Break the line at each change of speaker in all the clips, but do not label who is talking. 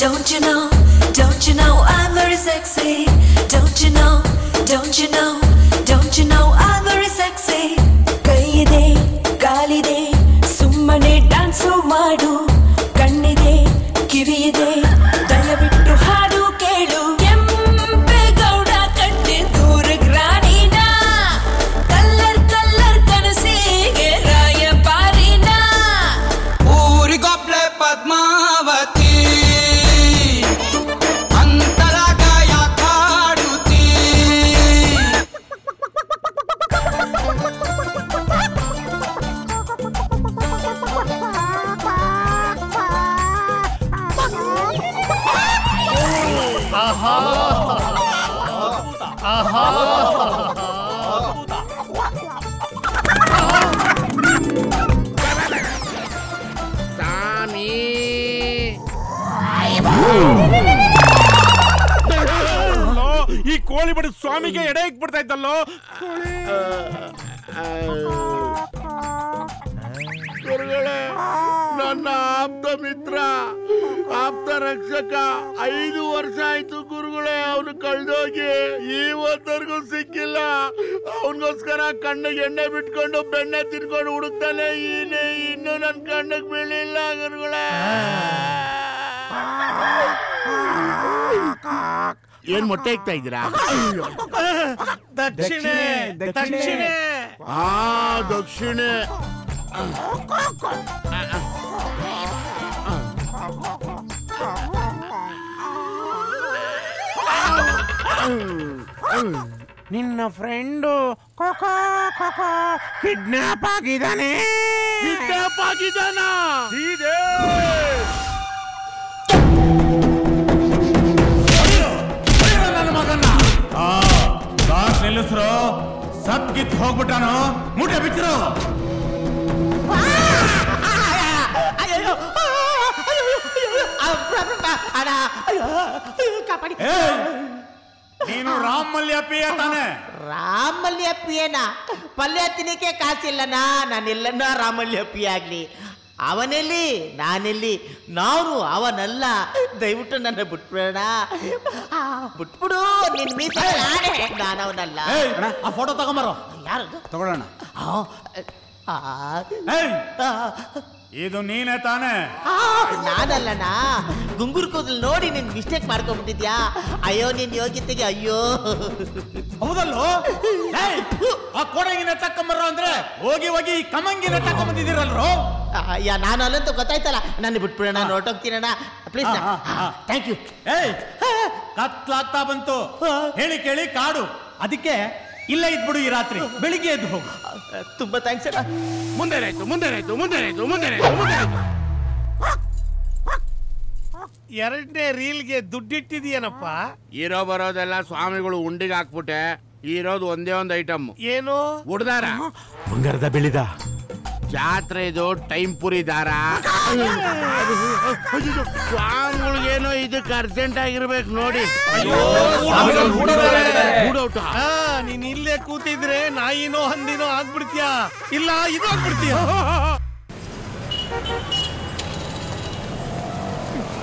Don't you know? Don't you know I'm very sexy? Don't you know? Don't you know? Don't you know I'm very sexy? ಕೈಯಿದೆ ಕಾಲಿದೆ ಸುಮ್ಮನೆ dance ಮಾಡು ಕಣ್ಣಿದೆ ಕಿವಿಯಿದೆ ದಯವಿಟ್ಟು ಹಾಡು ಕೇಳು ಕೆಂಪೇಗೌಡ ಕಟ್ಟೆ ದೂರ ಗ್ರಾಣಿನ ಕಲ್ಲರ್ ಕಲ್ಲರ್ ಕನಸಿಗೆ ರಾಯಪಾರಿನ
ಊರಿಗೊಬ್ಳೆ ಪದ್ಮಾವತಿ
ಈ ಕೋಳಿ ಬಡ ಸ್ವಾಮಿಗೆ ಎಡೆ ಇಕ್ಬಿಡ್ತಾ ಇದ್ದಲ್ಲೋ.
ಗುರುಗಳೇ, ನನ್ನ ಆಪ್ತ ಮಿತ್ರ ಆಪ್ತ ರಕ್ಷಕ 5 ವರ್ಷ ಆಯ್ತು ಗುರುಗಳೇ ಅವನು ಕಳ್ದೋಗಿ ಇವತ್ತವರೆಗೂ ಸಿಕ್ಕಿಲ್ಲ. ಅವನಿಗೋಸ್ಕರ ಕಣ್ಣಿಗೆ ಎಣ್ಣೆ ಬಿಟ್ಕೊಂಡು ಬೆಣ್ಣೆ ತಿನ್ಕೊಂಡು ಹುಡುಕ್ತಾನೆ. ಇನ್ನು ನನ್ನ ಕಣ್ಣಿಗೆ ಬೀಳಿಲ್ಲ ಗುರುಗಳೇ. ಏನ್ ಮೊಟ್ಟೆ ಇಕ್ತಾ ಇದ್ದೀರಾ?
ದಕ್ಷಿಣೆ ದಕ್ಷಿಣೆ
ದಕ್ಷಿಣೆ.
ನಿನ್ನ ಫ್ರೆಂಡು ಕಿಡ್ನಾಪ್ ಆಗಿದ್ದಾನೆ.
ಕಿಡ್ನಾಪ್ ಆಗಿದ್ದಾನ?
ನನ್ನ ಮಗನ್ನ ನಿಲ್ಲಿಸ್ರು. ಸತ್ ಗಿತ್ ಹೋಗ್ಬಿಟ್ಟಾನು. ಮೂಟೆ ಬಿಚ್ಚರು. ನೀನು ರಾಮ್ ಮಲ್ಯ ಪಿಯ ತಾನೆ?
ರಾಮ್ ಮಲ್ಯ ಪಿಯನ ಪಲ್ಯ ತಿನ್ನಕ್ಕೆ ಕಾಸಿಲ್ಲನ. ನಾನೆಲ್ಲನ್ನ ರಾಮ್ ಮಲ್ಯ ಪಿ ಆಗ್ಲಿ. ಅವನೆಲ್ಲಿ ನಾನೆಲ್ಲಿ? ನಾವು ಅವನಲ್ಲ. ದಯವಿಟ್ಟು ನನ್ನ ಬಿಟ್ಬಿಡೋಣ. ಬಿಟ್ಬಿಡು. ನಿನ್ ಮೀಸೆ ನಾನು ಅವನಲ್ಲ.
ಆ ಫೋಟೋ ತಗೊಂಬರೋ.
ಯಾರು
ತಗೊಳ್ಳೋಣ. ಇದು ನೀನೇ ತಾನೆ?
ನಾನಲ್ಲಣ್ಣ. ಗುಂಗುರು ಕೂದಲು ನೋಡಿ ನಿನ್ ಮಿಸ್ಟೇಕ್ ಮಾಡ್ಕೊಂಡ್ಬಿಟ್ಟಿದ್ಯಾ. ಅಯ್ಯೋ ನಿನ್ ಯೋಗ್ಯತೆಗೆ ಅಯ್ಯೋ.
ಹೌದಲ್ಲೋ? ಆ ಕೊಡಗಿನ ತಕ್ಕಂಬರೋ ಅಂದ್ರೆ ಹೋಗಿ ಹೋಗಿ ಕಮಂಗಿನ ತಕೊಂಬಂದಿದ್ದೀರಲ್ರೋ.
ಅಯ್ಯ ನಾನು ಅಲ್ಲಂತೂ ಗೊತ್ತಾಯ್ತಲ್ಲ. ನನ್ನ ಬಿಟ್ಬಿಡೋಣ, ಹೊರಟೋಗ್ತೀನಣ್ಣ ಪ್ಲೀಸ್. Thank you.
ಕತ್ಲಾಗ್ತಾ ಬಂತು. ಹೇಳಿ ಕೇಳಿ ಕಾಡು. ಅದಕ್ಕೆ ಇಲ್ಲ ಇದ್ಬಿಡು ಈ ರಾತ್ರಿ. ಬೆಳಿಗ್ಗೆ ಎದ್ದು ಹೋಗು.
ತುಂಬಾ ಥ್ಯಾಂಕ್ಸ್ ಅಣ್ಣ.
ಮುಂದೇನಾಯ್ತು?
ಎರಡನೇ ರೀಲ್ಗೆ ದುಡ್ಡಿಟ್ಟಿದೀಯನಪ್ಪ.
ಇರೋ ಬರೋದೆಲ್ಲ ಸ್ವಾಮಿಗಳು ಉಂಡಿಗೆ ಹಾಕ್ಬಿಟ್ಟೆ. ಇರೋದು ಒಂದೇ ಒಂದು ಐಟಮ್.
ಏನು?
ಉಡ್ದಾರ.
ಬಂಗಾರದ ಬೆಳಿದ
ಜಾತ್ರೆ ಇದು. ಟೈಮ್ ಪುರಿ ದಾರ. ಸ್ವಾಮಿಗಳಿಗೇನೋ ಇದಕ್ಕೆ ಅರ್ಜೆಂಟ್ ಆಗಿರ್ಬೇಕು ನೋಡಿ.
ನೀನ್ ಇಲ್ಲೇ ಕೂತಿದ್ರೆ ನಾಯಿನೋ ಹಂದಿನೋ ಆಗ್ಬಿಡ್ತೀಯ. ಇಲ್ಲ ಇದು ಆಗ್ಬಿಡ್ತೀಯ.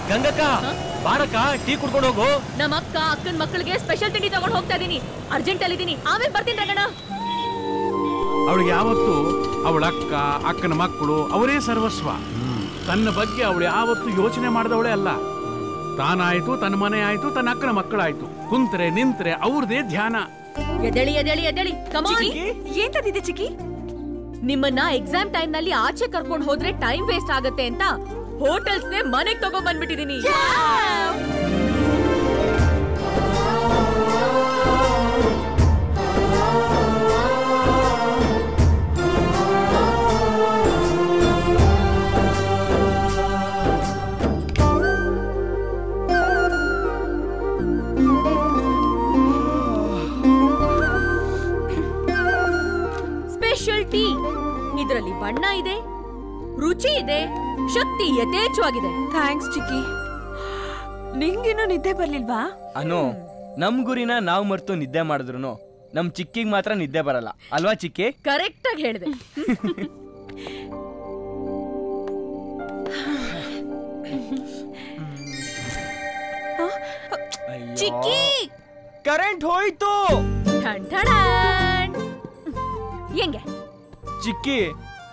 ಗಂಗಕ್ಕ ಬಾರಕ್ಕ, ಟೀ ಕುಡ್ಕೊಂಡು ಹೋಗು.
ನಮ್ಮ ಅಕ್ಕನ ಮಕ್ಕಳಿಗೆ ಸ್ಪೆಷಲ್ ತಿಂಡಿ ತಗೊಂಡು ಹೋಗ್ತಾ ಇದೀನಿ. ಅರ್ಜೆಂಟ್ ಅಲ್ಲಿ ಇದೀನಿ. ಆಮೇಲೆ ಬರ್ತೀನಿ ರಗಣ.
ಅವಳಿಗೆ ಯಾವತ್ತು ಅವಳ ಅಕ್ಕನ ಮಕ್ಕಳು ಅವರೇ ಸರ್ವಸ್ವ. ತನ್ನ ಬಗ್ಗೆ ಅವಳು ಯಾವತ್ತು ಯೋಚನೆ ಮಾಡಿದವಳೇ ಅಲ್ಲ. ತಾನಾಯ್ತು, ತನ್ನ ಮನೆ ಆಯ್ತು, ತನ್ನ ಅಕ್ಕನ ಮಕ್ಕಳಾಯ್ತು. ಕುಂತ್ರೆ ನಿಂತ್ರೆ ಅವ್ರದೇ ಧ್ಯಾನ.
ಎದಳಿ ಎದಳಿ ಎದಳಿ. ಏನ್ ತಂದಿದೆ ಚಿಕ್ಕಿ? ನಿಮ್ಮನ್ನ ಎಕ್ಸಾಮ್ ಟೈಮ್ ನಲ್ಲಿ ಆಚೆ ಕರ್ಕೊಂಡು ಹೋದ್ರೆ ಟೈಮ್ ವೇಸ್ಟ್ ಆಗತ್ತೆ ಅಂತ ಹೋಟೆಲ್ಸ್ನೇ ಮನೆಗೆ ತಗೊಂಡ್ ಬಂದ್ಬಿಟ್ಟಿದೀನಿ. Special tea. ಇದರಲ್ಲಿ ಬಣ್ಣ ಇದೆ, ರುಚಿ ಇದೆ, ಶಕ್ತಿ ಯಥೇಚ್ಛವಾಗಿದೆ. ಥ್ಯಾಂಕ್ಸ್ ಚಿಕ್ಕಿ. ನಿಂಗೇನು ನಿದ್ದೆ ಬರ್ಲಿಲ್ವಾ?
ಅನು, ನಮ್ ಗುರಿನ ನಾವು ಮರ್ತು ನಿದ್ದೆ ಮಾಡಿದ್ರು ನಮ್ ಚಿಕ್ಕಿಗೆ ಮಾತ್ರ ನಿದ್ದೆ ಬರಲ್ಲ ಅಲ್ವಾ ಚಿಕ್ಕಿ?
ಕರೆಕ್ಟ್ ಆಗಿ ಹೇಳಿದೆ. ಚಿಕ್ಕಿ
ಕರೆಂಟ್ ಹೋಯ್ತು.
ಹೆಂಗೆ
ಚಿಕ್ಕಿ,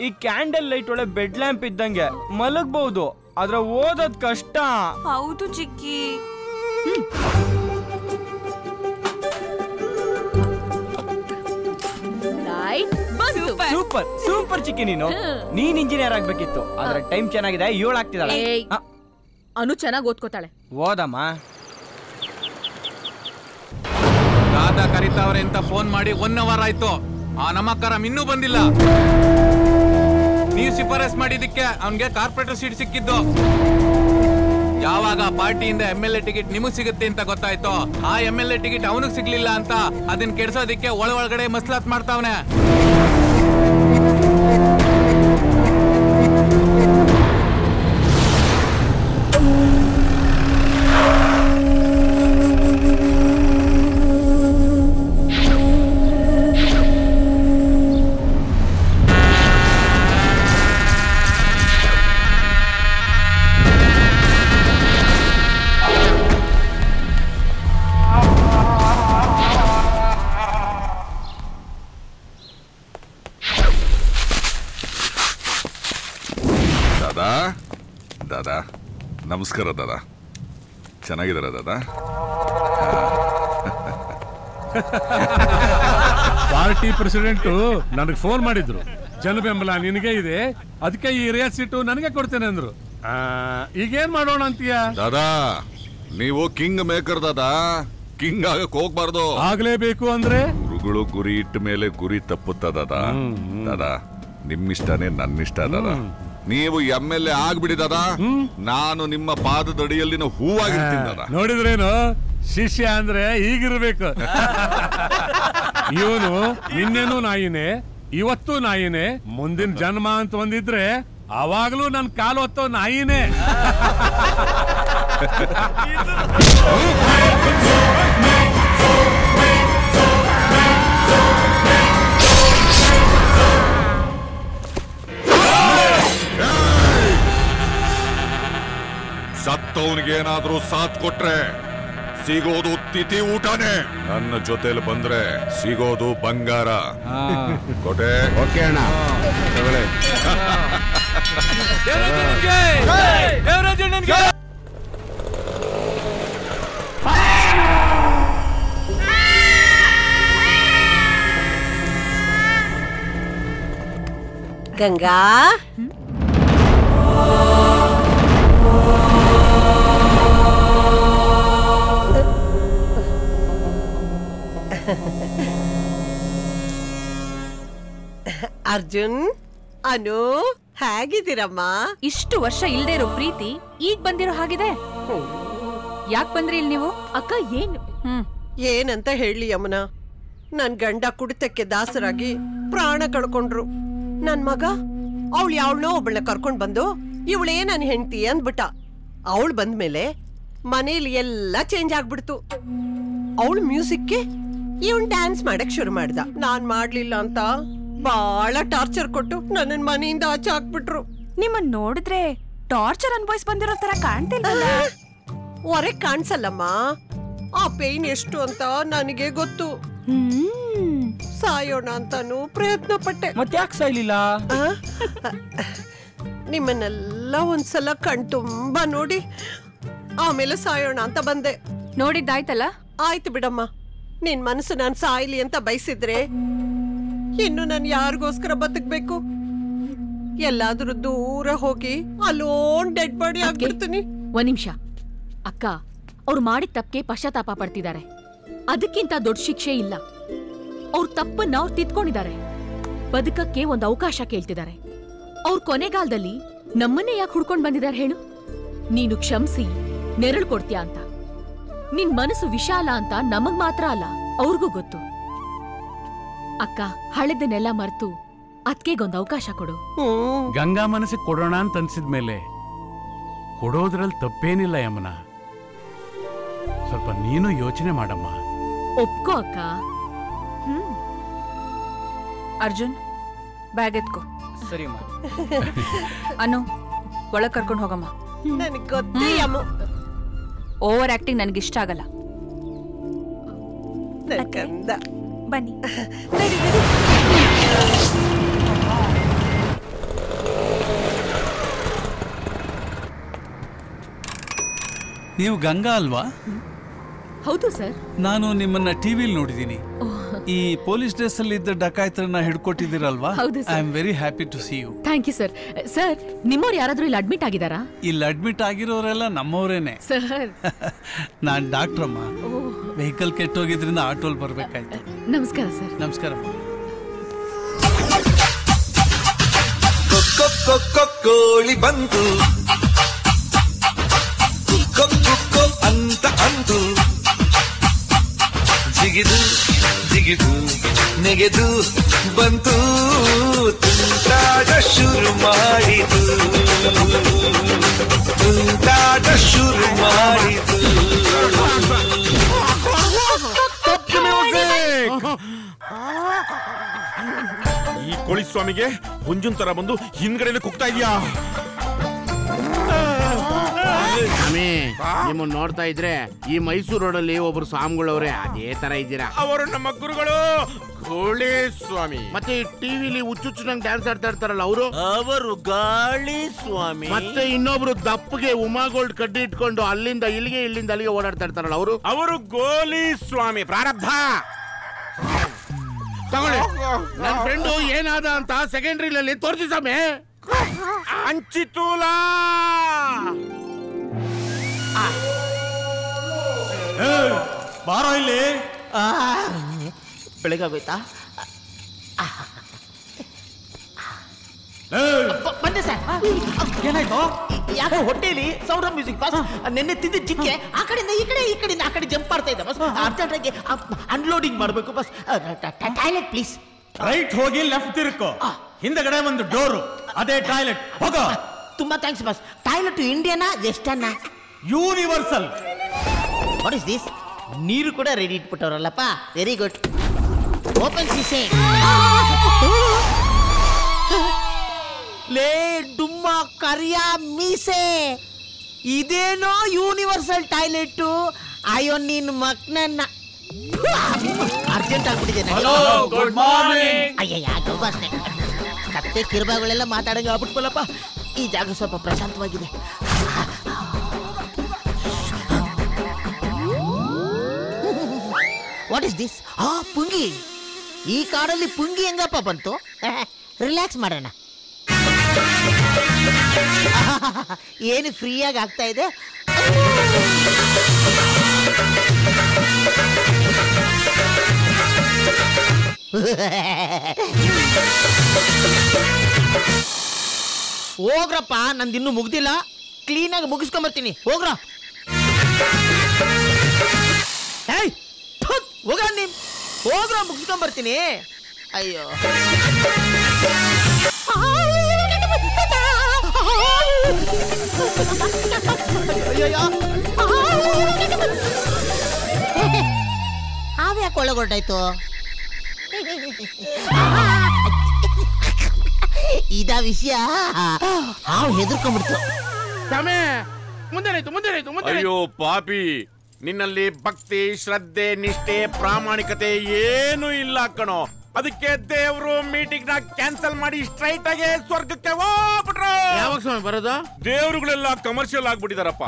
ಈ ಕ್ಯಾಂಡಲ್ ಲೈಟ್ ಒಳ್ಳೆ ಬೆಡ್ ಲ್ಯಾಂಪ್ ಇದ್ದಂಗೆ ಮಲಗಬಹುದು, ಆದ್ರೆ ಓದೋದ್ ಕಷ್ಟ.
ಹೌದು ಚಿಕ್ಕಿ.
ಸೂಪರ್ ಸೂಪರ್ ಚಿಕ್ಕಿ. ನೀನ್ ಇಂಜಿನಿಯರ್ ಆಗ್ಬೇಕಿತ್ತು, ಆದ್ರೆ ಟೈಮ್ ಚೆನ್ನಾಗಿದೆ, 7 ಆಗ್ತಿದ್ದಾಳೆ.
ಅನು ಚೆನ್ನಾಗಿ ಓದ್ಕೋತಾಳೆ.
ಓದಮ್ಮ.
ದಾದಾ ಕರಿತಾವ್ರೆ ಅಂತ ಫೋನ್ ಮಾಡಿ 1 ಅವರ್ ಆಯ್ತು, ಆ ನಮ್ಮಕ್ಕರ ಇನ್ನೂ ಬಂದಿಲ್ಲ. ನೀವು ಶಿಫಾರಸ್ ಮಾಡಿದಕ್ಕೆ ಅವನ್ಗೆ ಕಾರ್ಪೊರೇಟರ್ ಸೀಟ್ ಸಿಕ್ಕಿದ್ದು. ಯಾವಾಗ ಪಾರ್ಟಿಯಿಂದ MLA ಟಿಕೆಟ್ ನಿಮಗ್ ಸಿಗುತ್ತೆ ಅಂತ ಗೊತ್ತಾಯ್ತು, ಆ MLA ಟಿಕೆಟ್ ಅವನಿಗೆ ಸಿಗ್ಲಿಲ್ಲ ಅಂತ ಅದನ್ನ ಕೆಡ್ಸೋದಿಕ್ಕೆ ಒಳಗಡೆ ಮಸ್ಲಾತ್ ಮಾಡ್ತಾವನೆ.
ದಾದಾ ನಮಸ್ಕಾರ. ದಾದಾ ಚೆನ್ನಾಗಿದ್ದಾರ ದಾದಾ?
ಪಾರ್ಟಿ ಪ್ರೆಸಿಡೆಂಟ್ ನನಗೆ ಫೋನ್ ಮಾಡಿದ್ರು, ಜನ ಬೆಂಬಲ ನಿನಗೆ ಇದೆ, ಅದಕ್ಕೆ ಈ ರೇಸ್ ಸೀಟು ನನಗೆ ಕೊಡ್ತೇನೆ ಅಂದ್ರು. ಈಗೇನ್ ಮಾಡೋಣ ಅಂತೀಯ?
ದಾದಾ ನೀವು ಕಿಂಗ್ ಮೇಕರ್ ದಾದಾ, ಕಿಂಗ್ ಆಗಕ್ ಹೋಗ್ಬಾರ್ದು.
ಆಗ್ಲೇಬೇಕು ಅಂದ್ರೆ
ಗುರುಗಳು ಗುರಿ ಇಟ್ಟ ಮೇಲೆ ಗುರಿ ತಪ್ಪುತ್ತ ದಾದಾ. ದಾದಾ ನಿಮ್ಮಿಷ್ಟನೇ ನನ್ನಿಷ್ಟ ದಾದಾ. ನೀವು MLA ಆಗ್ಬಿಡಿ ದಾದಾ, ನಾನು ನಿಮ್ಮ ಪಾದದಡಿಯಲ್ಲಿನ ಹೂವಾಗಿರ್ತೀನಿ ದಾದಾ.
ನೋಡಿದ್ರೇನು, ಶಿಷ್ಯ ಅಂದ್ರೆ ಹೀಗಿರ್ಬೇಕು. ಇವನು ನಿನ್ನೇನು ನಾಯಿನೇ, ಇವತ್ತು ನಾಯಿನೇ, ಮುಂದಿನ ಜನ್ಮ ಅಂತ ಒಂದಿದ್ರೆ ಅವಾಗ್ಲೂ ನನ್ ಕಾಲು ಹೊತ್ತೋ ನಾಯಿನೇ.
ಸತ್ತವನಿಗೇನಾದ್ರೂ ಸಾಥ್ ಕೊಟ್ರೆ ಸಿಗೋದು ತಿಥಿ ಊಟನೇ, ನನ್ನ ಜೊತೆಲಿ ಬಂದ್ರೆ ಸಿಗೋದು ಬಂಗಾರ. ಕೊಟೆ
ಓಕೆ ಅಣ್ಣ.
ಗಂಗಾ, ಅರ್ಜುನ್, ಅನು ಹೇಗಿದ್ದೀರಮ್ಮ?
ಇಷ್ಟು ವರ್ಷ ಇಲ್ದೇ ಇರೋ ಪ್ರೀತಿ ಈಗ ಬಂದಿರೋ ಹಾಗಿದೆ. ಯಾಕೆ ಬಂದ್ರಿ ಇಲ್ಲಿ ನೀವು? ಅಕ್ಕ ಏನು
ಏನಂತ ಹೇಳಿ ಯಮುನಾ, ನನ್ ಗಂಡ ಕುಡಿತಕ್ಕೆ ದಾಸರಾಗಿ ಪ್ರಾಣ ಕಳ್ಕೊಂಡ್ರು. ನನ್ ಮಗ ಅವಳು ಯಾವಳನ್ನೋ ಒಬ್ಬಳನ್ನ ಕರ್ಕೊಂಡ್ ಬಂದು ಇವಳೇ ನನ್ ಹೆಂಡತಿ ಅಂದ್ಬಿಟ್ಟ. ಅವಳು ಬಂದ್ಮೇಲೆ ಮನೇಲಿ ಎಲ್ಲ ಚೇಂಜ್ ಆಗ್ಬಿಡ್ತು. ಅವಳು ಮ್ಯೂಸಿಕ್ಗೆ ಇವನ್ ಡ್ಯಾನ್ಸ್ ಮಾಡಕ್ ಶುರು ಮಾಡ್ದ. ನಾನ್ ಮಾಡ್ಲಿಲ್ಲ ಅಂತ ಬಾಳ ಟಾರ್ಚರ್ ಕೊಟ್ಟು ನನ್ನ ಮನೆಯಿಂದ ಆಚೆ ಹಾಕ್ಬಿಟ್ರು.
ನಿಮ್ಮನ್ ನೋಡಿದ್ರೆ ಟಾರ್ಚರ್ ಅನ್ಭವಿಸ್ ಬಂದಿರೋ ತರ ಕಾಣ್ತಿಲ್ಲ.
ಹೊರಗ್ ಕಾಣ್ಸಲ್ಲಮ್ಮ, ಆ ಪೇನ್ ಎಷ್ಟು ಅಂತ ನನಗೆ ಗೊತ್ತು. ಸಾಯೋಣ ಅಂತಾನು ಪ್ರಯತ್ನ ಪಟ್ಟೆ.
ಮತ್ತೆ ಯಾಕೆ ಸಾಯ್ಲಿಲ್ಲ?
ನಿಮ್ಮನ್ನೆಲ್ಲ ಒಂದ್ಸಲ ಕಣ್ ತುಂಬಾ ನೋಡಿ ಆಮೇಲೆ ಸಾಯೋಣ ಅಂತ ಬಂದೆ.
ನೋಡಿದ್ದಾಯ್ತಲ್ಲ?
ಆಯ್ತು ಬಿಡಮ್ಮ, ನಿನ್ ಮನಸ್ಸು ನಾನ್ ಸಾಯ್ಲಿ ಅಂತ ಬಯಸಿದ್ರೆ ಇನ್ನು ನಾನು ಯಾರಿಗೋಸ್ಕರ ಬದುಕ್ಬೇಕು? ಎಲ್ಲಾದ್ರೂ ದೂರ ಹೋಗಿ ಅಲ್ಲೋನ್ ಡೆಡ್ ಬಾಡಿ ಆಗ್ಬಿಡ್ತೀನಿ.
ಒಂದ್ ನಿಮಿಷ ಅಕ್ಕ, ಅವ್ರು ಮಾಡಿದ ತಪ್ಪಿಗೆ ಪಶ್ಚಾತ್ತಾಪ ಪಡ್ತಿದ್ದಾರೆ. ಅದಕ್ಕಿಂತ ದೊಡ್ಡ ಶಿಕ್ಷೆ ಇಲ್ಲ. ಅವ್ರ ತಪ್ಪನ್ನ ಅವ್ರು ತಿದ್ಕೊಂಡಿದ್ದಾರೆ, ಬದುಕಕ್ಕೆ ಒಂದು ಅವಕಾಶ ಕೇಳ್ತಿದ್ದಾರೆ. ಅವ್ರ ಕೊನೆಗಾಲದಲ್ಲಿ ನಮ್ಮನ್ನೇ ಯಾಕೆ ಹುಡ್ಕೊಂಡ್ ಬಂದಿದ್ದಾರೆ ಹೇಳು? ನೀನು ಕ್ಷಮಿಸಿ ನೆರಳು ಕೊಡ್ತೀಯ ಅಂತ. ನಿನ್ ಮನಸ್ಸು ವಿಶಾಲ ಅಂತ ನಮಗ್ ಮಾತ್ರ ಅಲ್ಲ, ಅವ್ರಿಗೂ ಗೊತ್ತು. ಅಕ್ಕ, ಹಳೆದನ್ನೆಲ್ಲ ಮರೆತು ಅದ್ಕೆಗೊಂದು ಅವಕಾಶ ಕೊಡು.
ಗಂಗಾ ಮನಸ್ಸಿಗೆ ಕೊಡೋಣ ಅಂತ ಅನ್ಸಿದ್ಮೇಲೆ ಕೊಡೋದ್ರಲ್ಲಿ ತಪ್ಪೇನಿಲ್ಲ ಯಮುನಾ. ಸ್ವಲ್ಪ ನೀನು ಯೋಚನೆ ಮಾಡಮ್ಮ.
ಒಪ್ಕೋ ಅಕ್ಕ.
ಅರ್ಜುನ್, ಬ್ಯಾಗ್ ಎತ್ಕೋ.
ಸರಿ ಅಮ್ಮ.
ಅನು, ಒಳಗ್ ಕರ್ಕೊಂಡು ಹೋಗಮ್ಮ.
ನನಗ್ ಗೊತ್ತೇ ಅಮ್ಮ.
ಓವರ್ ಆಕ್ಟಿಂಗ್ ನನಗಿಷ್ಟ ಆಗಲ್ಲ.
ಕಂದ
ಬನ್ನಿ.
ನಡಿ ನಡಿ.
ನೀವು ಗಂಗಾ ಅಲ್ವಾ?
ಹೌದು ಸರ್.
ನಾನು ನಿಮ್ಮನ್ನ ಟಿವಿಲಿ ನೋಡಿದ್ದೀನಿ. ಈ ಪೊಲೀಸ್ ಡ್ರೆಸ್ ಅಲ್ಲಿ ಇದ್ದ ಡಕಾಯ್ತರನ್ನ ಹಿಡ್ಕೊಟ್ಟಿದ್ದೀರಲ್ವಾ?
ಹೌದು sir.
I am very happy to see you.
Thank you sir. Sir, ನಿಮ್ಮವ್ರು ಯಾರಾದ್ರೂ ಇಲ್ಲಿ ಅಡ್ಮಿಟ್ ಆಗಿದಾರಾ?
ಇಲ್ಲಿ ಅಡ್ಮಿಟ್ ಆಗಿರೋರೆಲ್ಲ ನಮ್ಮವರೇನೆ
ಸರ್.
ನಾನ್ ಡಾಕ್ಟರ್ ಅಮ್ಮ. ವೆಹಿಕಲ್ ಕೆಟ್ಟೋಗಿದ್ರಿಂದ ಆಟೋಲ್ ಬರ್ಬೇಕಾಯ್ತು.
ನಮಸ್ಕಾರ ಸರ್.
ನಮಸ್ಕಾರ.
ಕೋಳಿ ಬಂತು ಕುಕ್ಕೋ ಅಂತ ಅಂತು, ಜಿಗಿದು ಜಿಗಿದು ನೆಗೆದು ಬಂತು, ತುಂಟಾಟ ಶುರು ಮಾಡಿತು, ತುಂಟಾಟ ಶುರು ಮಾಡಿತು.
ಈ ಕೋಳಿ ಸ್ವಾಮಿಗೆ ಹುಂಜುನ್ ತರ ಬಂದು ಹಿಂದ್ಗಡೆ ಕುಗ್ತಾ ಇದೆಯಾ?
ಸ್ವಾಮಿ, ನಿಮ್ಮನ್ನ ನೋಡ್ತಾ ಇದ್ರೆ ಈ ಮೈಸೂರು ರೋಡಲ್ಲಿ ಒಬ್ರು ಸ್ವಾಮಿಗಳವ್ರೆ, ಅದೇ ತರ ಇದ್ದೀರಾ.
ಅವರು ನಮ್ಮ ಗುರುಗಳು ಕೋಳಿ ಸ್ವಾಮಿ.
ಮತ್ತೆ ಟಿವಿಲಿ ಹುಚ್ಚುಚ್ಚುನಂಗ್ ಡ್ಯಾನ್ಸ್ ಆಡ್ತಾ ಇರ್ತಾರಲ್ಲ ಅವರು
ಗಾಳಿ ಸ್ವಾಮಿ.
ಮತ್ತೆ ಇನ್ನೊಬ್ರು ದಪ್ಪಗೆ ಉಮಾ ಗೋಲ್ಡ್ ಕಡ್ಡಿ ಇಟ್ಕೊಂಡು ಅಲ್ಲಿಂದ ಇಲ್ಲಿಗೆ ಇಲ್ಲಿಂದ ಅಲ್ಲಿಗೆ ಓಡಾಡ್ತಾ ಇರ್ತಾರಲ್ಲ ಅವರು
ಗೋಲಿ ಸ್ವಾಮಿ. ಪ್ರಾರಬ್ಧ
ತಗೊಳ್ಳಿ. ನನ್ನ ಫ್ರೆಂಡು ಏನಾದ ಅಂತ ಸೆಕೆಂಡ್ರಿಲಲ್ಲಿ ತೋರಿಸಿ ಸ್ವಾಮಿ.
ಅಂಚಿತೂಲ
ಬಾರೋ ಇಲ್ಲಿ.
ಬೆಳಗಾಗೋಯ್ತಾ?
ಬಂದೆ ಸರ್. ಏನಾಯ್ತು?
ಯಾಕೆ ಹೊಟ್ಟೆಲಿ ಸೌಂಡ್ ಆಫ್ ಮ್ಯೂಸಿಕ್ ಬಸ್ ನೆನ್ನೆ ತಿಂದ ಜಿಕ್ಕೆ ಆ ಕಡೆಯಿಂದ ಈ ಕಡೆ ಈ ಕಡೆಯಿಂದ ಆ ಕಡೆ ಜಂಪ್ ಮಾಡ್ತಾ ಇದ್ದ ಬಸ್. ಅರ್ಜೆಂಟ್ ಆಗಿ ಅನ್ಲೋಡಿಂಗ್ ಮಾಡಬೇಕು ಬಸ್. Toilet please.
ರೈಟ್ ಹೋಗಿ ಲೆಫ್ಟ್ ತಿರುಕೋ, ಹಿಂದಗಡೆ ಒಂದು ಡೋರು, ಅದೇ ಟಾಯ್ಲೆಟ್. ಹೋಗೋ.
ತುಂಬಾ ಥ್ಯಾಂಕ್ಸ್ ಬಸ್. ಟಾಯ್ಲೆಟ್ ಇಂಡಿಯಾನಾ ವೆಸ್ಟರ್ನಾ?
ಯೂನಿವರ್ಸಲ್.
What is this? ನೀರು ಕೂಡ ರೆಡಿ ಇಟ್ಬಿಟ್ಟವ್ರಲ್ಲಪ್ಪ. Very good. Open sesame. ಲೇ ಡುಮ್ಮ ಕರಿಯ ಮೀಸೆ, ಇದೇನೋ ಯೂನಿವರ್ಸಲ್ ಟಾಯ್ಲೆಟ್. ಅಯ್ಯೋ ನಿನ್ ಮಕ್ನನ್ನ ಅರ್ಜೆಂಟ್ ಆಗ್ಬಿಟ್ಟಿದೆ. ಅಯ್ಯಯ್ಯ ಗೌಬಾಸ್ನೆ, ಕತ್ತೆ ಕಿರುಬಾಗಳೆಲ್ಲ ಮಾತಾಡಂಗ ಆಗ್ಬಿಟ್ಕೊಲ್ಲಪ್ಪ. ಈ ಜಾಗ ಸ್ವಲ್ಪ ಪ್ರಶಾಂತವಾಗಿದೆ. What is this? ಪುಂಗಿ. ಈ ಕಾಡಲ್ಲಿ ಪುಂಗಿ ಹೆಂಗಪ್ಪ ಬಂತು? ರಿಲ್ಯಾಕ್ಸ್ ಮಾಡೋಣ. ಏನು ಫ್ರೀಯಾಗಿ ಆಗ್ತಾ ಇದೆ. ಹೋಗ್ರಪ್ಪ, ನಂದಿನ್ನೂ ಮುಗ್ದಿಲ್ಲ. ಕ್ಲೀನಾಗಿ ಮುಗಿಸ್ಕೊಂಬರ್ತೀನಿ. ಹೋಗ್ರ. ಹೋಗ ನಿಮ್ ಹೋಗ್ರ, ಮುಗಿಸ್ಕೊಂಬರ್ತೀನಿ. ಅಯ್ಯೋ ಹಾವ್ಯಾಕೆ ಒಳಗೊಟ್ಟಾಯ್ತು? ಇದ ವಿಷಯ. ಹಾವು ಹೆದರ್ಕೊಂಡ್ಬಿಡ್ತು.
ಅಯ್ಯೋ ಪಾಪಿ, ನಿನ್ನಲ್ಲಿ ಭಕ್ತಿ, ಶ್ರದ್ಧೆ, ನಿಷ್ಠೆ, ಪ್ರಾಮಾಣಿಕತೆ ಏನೂ ಇಲ್ಲ ಕಣೋ. ಅದಕ್ಕೆ ದೇವ್ರು ಮೀಟಿಂಗ್ ನ ಕ್ಯಾನ್ಸಲ್ ಮಾಡಿ ಸ್ಟ್ರೈಟ್ ಆಗಿ ಸ್ವರ್ಗಕ್ಕೆ ಹೋಗ್ಬಿಟ್ರು.
ಯಾವಾಗ ಸ್ವಾಮಿ ಬರೋದು?
ದೇವ್ರುಗಳೆಲ್ಲ ಕಮರ್ಷಿಯಲ್ ಆಗ್ಬಿಟ್ಟಿದಾರಪ್ಪ.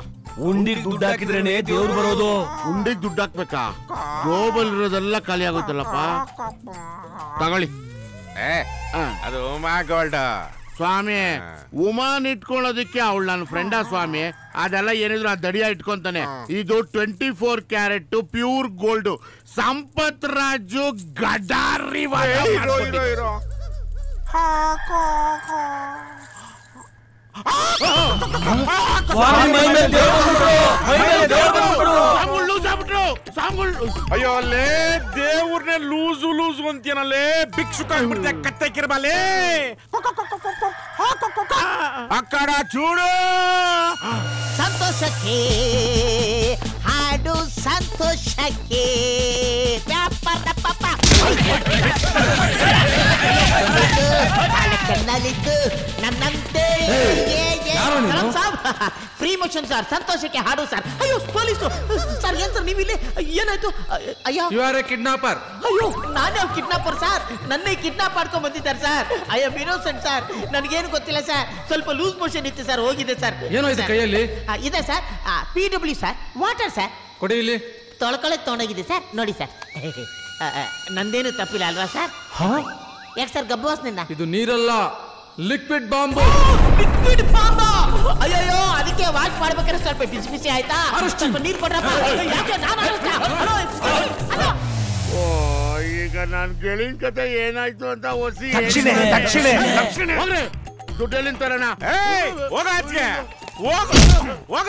ಉಂಡಿಗೆ ದುಡ್ಡು ಹಾಕಿದ್ರೇನೆ ದೇವ್ರು ಬರೋದು.
ಉಂಡಿಗೆ ದುಡ್ಡು ಹಾಕ್ಬೇಕಾ? ಗ್ಲೋಬಲ್ ಇರೋದೆಲ್ಲ ಖಾಲಿ ಆಗುತ್ತಲ್ಲಪ್ಪ. ತಗೊಳ್ಳಿ.
ಅದು ಉಮಾ ಗೋಲ್ಡ್
ಸ್ವಾಮಿ. ಉಮಾನ್ ಇಟ್ಕೊಳ್ಳೋದಕ್ಕೆ ಅವಳು ನನ್ನ ಫ್ರೆಂಡಾ ಸ್ವಾಮಿ. ಅದೆಲ್ಲ ಏನಿದ್ರು ಆ ದಡಿಯ ಇಟ್ಕೊಂತಾನೆ. ಇದು 24 carat pure gold. Sampath Raju ಗಡಾರಿ
ಅಯ್ಯೋ ಅಲ್ಲೇ ದೇವ್ರನ್ನೇ ಲೂಸು ಲೂಸು ಅಂತೀನಲ್ಲೇ. ಭಿಕ್ಷುಕ ಆಗ್ಬಿಡ್ತೆ ಕತ್ತೆ ಕಿರ್ಬಾಲೆ. ಅಕ್ಕಡ ಚೂಡು.
ಸಂತೋಷಕ್ಕೆ ಹಾಡು ಸಂತೋಷಕ್ಕೆ. ವ್ಯಾಪಾರ ಪಾಪ ಚೆನ್ನಾಗಿತ್ತು ನನ್ನಂತೆ ಫ್ರೀ ಮೋಷನ್ ಸರ್, ಸಂತೋಷಕ್ಕೆ ಹಾಡು ಸರ್. ಅಯ್ಯೋ ಪೊಲೀಸು ಸರ್, ಏನ್ ಸರ್ ನೀವು ಇಲ್ಲಿ? ಏನಾಯ್ತು? ಅಯ್ಯೋ
ಯು ಆರ್ ಎ ಕಿಡ್ನಾಪರ್.
ಅಯ್ಯೋ ನಾನೇ ಕಿಡ್ನಾಪರ್ ಸರ್, ನನ್ನೇ ಕಿಡ್ನಾಪ್ ಮಾಡ್ಕೊಂಡ್ ಬಂದಿದ್ದಾರೆ sir. I am innocent sir, ನನಗೇನು ಗೊತ್ತಿಲ್ಲ ಸರ್. ಸ್ವಲ್ಪ ಲೂಸ್ ಮೋಷನ್ ಇತ್ತು ಸರ್, ಹೋಗಿದೆ ಸರ್.
ಏನೋ ಇದೆ ಕೈಯಲ್ಲಿ?
ಇದೆ sir, PW sir, water sir.
ಕೊಡಿ ಇಲ್ಲಿ.
ತೊಳ್ಕೊಳಕ್ ತಗೊಂಡೋಗಿದೆ ಸರ್, ನೋಡಿ ಸರ್. ನಂದೇನು ತಪ್ಪಿಲ್ಲ ಅಲ್ವಾ ಸರ್? ಯಾಕೆ ಸರ್ ಗಬ್ಬಾಸ್ ನಿನ್ನ?
ಇದು ನೀರಲ್ಲ, ಲಿಕ್ವಿಡ್ ಬಾಂಬು.
ಲಿಕ್ವಿಡ್ ಬಾಂಬಾ? ಅಯ್ಯೋ, ಅದಕ್ಕೆ ವಾಶ್ ಮಾಡ್ಬೇಕಾದ್ರೆ ಸ್ವಲ್ಪ ಬಿಸಿ ಬಿಸಿ ಆಯ್ತಾ? ಸ್ವಲ್ಪ ನೀರು ಕೊಡ್ರಪ್ಪ. ಯಾಕೆ ನಾನು
ಓ, ಈಗ ನಾನ್ ಗೆಳಿನ ಕತೆ ಏನಾಯ್ತು ಅಂತ ಹೊಸಿ ದುಡ್ಡೆಲ್ಲಿಂದ ತರೋಣ?
ಹೋಗ